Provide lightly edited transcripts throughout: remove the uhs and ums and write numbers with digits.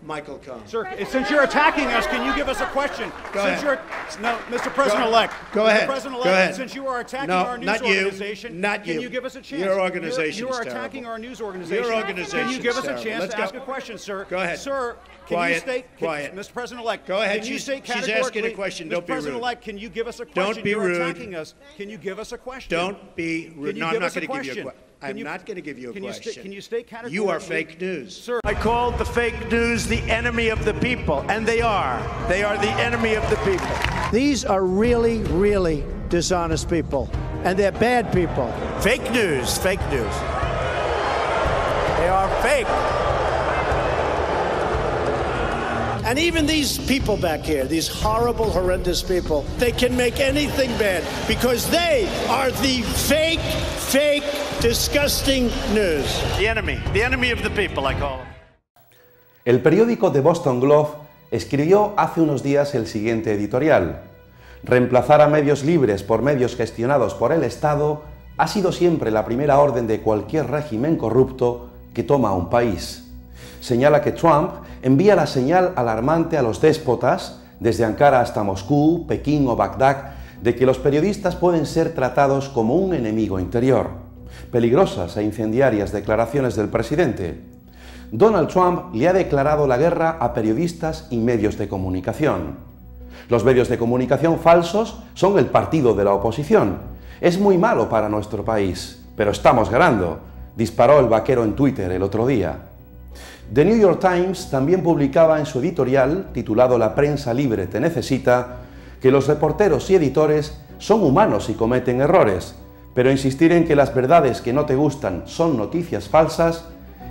Michael Cohen. Sir, since you're attacking us, can you give us a question? Go ahead. No, Mr. President-elect. Go ahead. Mr. President-elect, Go ahead. since you are attacking No, our news not you. organization, Not you. can you give us a chance? Your organization You are is attacking terrible. our news organization. Your organization Can you give is us a terrible. chance Let's to go. ask a question, sir? Go ahead. Sir, can Quiet. you state, Quiet. Mr. President-elect, Go ahead. can you state She's categorically, asking a question. Don't Mr. be rude. President-elect, can you give us a question? Don't be You're rude. attacking us. Can you give us a question? Don't be rude. Can you No, I'm give not us a going to give you a question? question. I'm not going to give you a question. Can you state categorically? You are fake news. Sir, I called the fake news the enemy of the people, and they are. They are the enemy of the people. These are really, really dishonest people, and they're bad people. Fake news. Fake news. They are fake. And even these people back here, these horrible, horrendous people, they can make anything bad because they are the fake, disgusting news. The enemy of the people, I call them. El periódico The Boston Globe escribió hace unos días el siguiente editorial: reemplazar a medios libres por medios gestionados por el Estado ha sido siempre la primera orden de cualquier régimen corrupto que toma un país. Señala que Trump envía la señal alarmante a los déspotas, desde Ankara hasta Moscú, Pekín o Bagdad, de que los periodistas pueden ser tratados como un enemigo interior. Peligrosas e incendiarias declaraciones del presidente. Donald Trump le ha declarado la guerra a periodistas y medios de comunicación. Los medios de comunicación falsos son el partido de la oposición. Es muy malo para nuestro país, pero estamos ganando, disparó el vaquero en Twitter el otro día. The New York Times también publicaba en su editorial, titulado La Prensa Libre te necesita, que los reporteros y editores son humanos y cometen errores, pero insistir en que las verdades que no te gustan son noticias falsas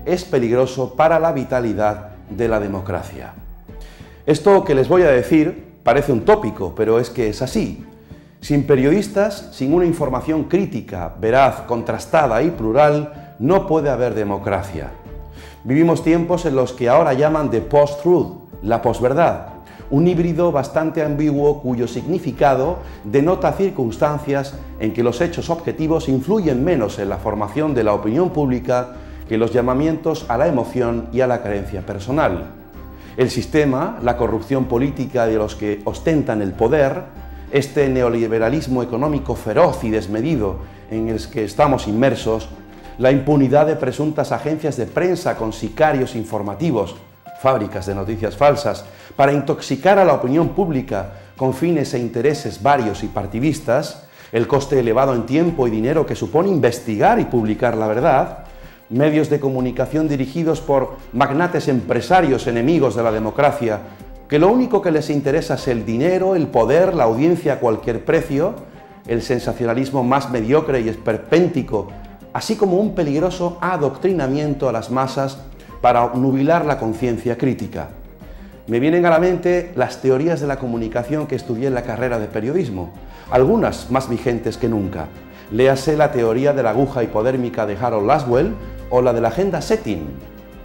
es peligroso para la vitalidad de la democracia. Esto que les voy a decir parece un tópico, pero es que es así. Sin periodistas, sin una información crítica, veraz, contrastada y plural, no puede haber democracia. Vivimos tiempos en los que ahora llaman de post-truth, la posverdad, un híbrido bastante ambiguo cuyo significado denota circunstancias en que los hechos objetivos influyen menos en la formación de la opinión pública que los llamamientos a la emoción y a la creencia personal. El sistema, la corrupción política de los que ostentan el poder, este neoliberalismo económico feroz y desmedido en el que estamos inmersos, la impunidad de presuntas agencias de prensa con sicarios informativos, fábricas de noticias falsas, para intoxicar a la opinión pública con fines e intereses varios y partidistas, el coste elevado en tiempo y dinero que supone investigar y publicar la verdad, medios de comunicación dirigidos por magnates empresarios enemigos de la democracia, que lo único que les interesa es el dinero, el poder, la audiencia a cualquier precio, el sensacionalismo más mediocre y esperpéntico, así como un peligroso adoctrinamiento a las masas para nubilar la conciencia crítica. Me vienen a la mente las teorías de la comunicación que estudié en la carrera de periodismo, algunas más vigentes que nunca. Léase la teoría de la aguja hipodérmica de Harold Laswell o la de la agenda setting.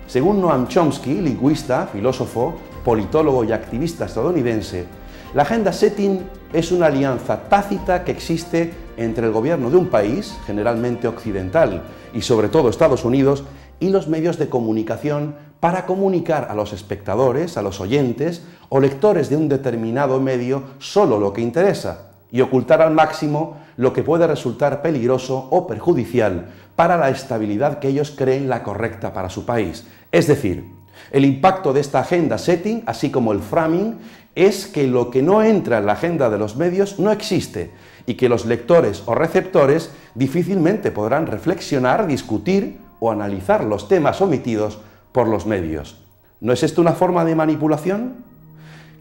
Según Noam Chomsky, lingüista, filósofo, politólogo y activista estadounidense, la agenda setting es una alianza tácita que existe entre el gobierno de un país, generalmente occidental, y sobre todo Estados Unidos, y los medios de comunicación para comunicar a los espectadores, a los oyentes o lectores de un determinado medio solo lo que interesa y ocultar al máximo lo que puede resultar peligroso o perjudicial para la estabilidad que ellos creen la correcta para su país. Es decir, el impacto de esta agenda setting, así como el framing, es que lo que no entra en la agenda de los medios no existe y que los lectores o receptores difícilmente podrán reflexionar, discutir o analizar los temas omitidos por los medios. ¿No es esto una forma de manipulación?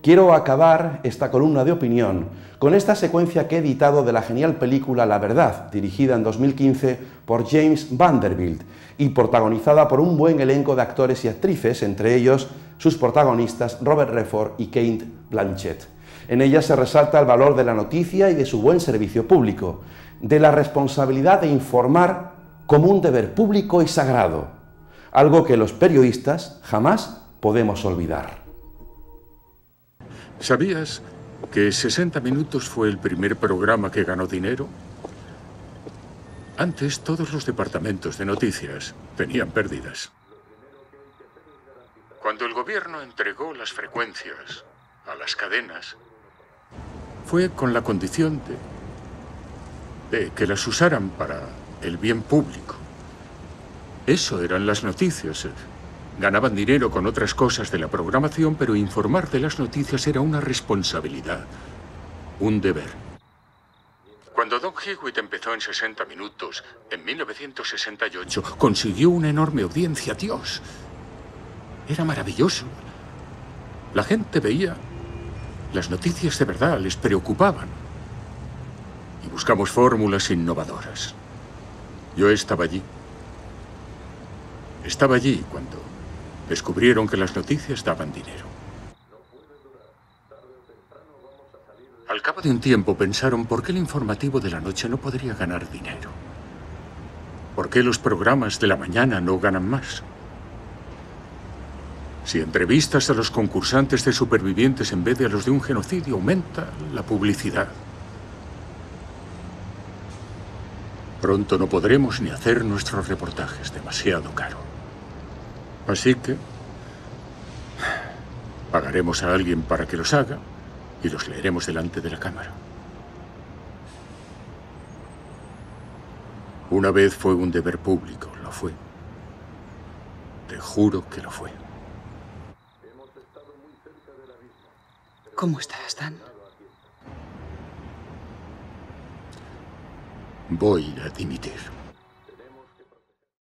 Quiero acabar esta columna de opinión con esta secuencia que he editado de la genial película La Verdad, dirigida en 2015 por James Vanderbilt y protagonizada por un buen elenco de actores y actrices, entre ellos sus protagonistas Robert Redford y Cate Blanchett. En ella se resalta el valor de la noticia y de su buen servicio público, de la responsabilidad de informar como un deber público y sagrado, algo que los periodistas jamás podemos olvidar. ¿Sabías que 60 Minutos fue el primer programa que ganó dinero? Antes todos los departamentos de noticias tenían pérdidas. Cuando el gobierno entregó las frecuencias a las cadenas, fue con la condición de que las usaran para el bien público. Eso eran las noticias. Ganaban dinero con otras cosas de la programación, pero informar de las noticias era una responsabilidad, un deber. Cuando Don Hewitt empezó en 60 minutos, en 1968, consiguió una enorme audiencia. Dios, era maravilloso. La gente veía las noticias de verdad, les preocupaban. Y buscamos fórmulas innovadoras. Yo estaba allí. Estaba allí cuando descubrieron que las noticias daban dinero. Al cabo de un tiempo pensaron, ¿por qué el informativo de la noche no podría ganar dinero? ¿Por qué los programas de la mañana no ganan más? Si entrevistas a los concursantes de supervivientes en vez de a los de un genocidio, aumenta la publicidad. Pronto no podremos ni hacer nuestros reportajes, demasiado caro. Así que pagaremos a alguien para que los haga y los leeremos delante de la cámara. Una vez fue un deber público, lo fue. Te juro que lo fue. ¿Cómo estás, Dan? Voy a dimitir.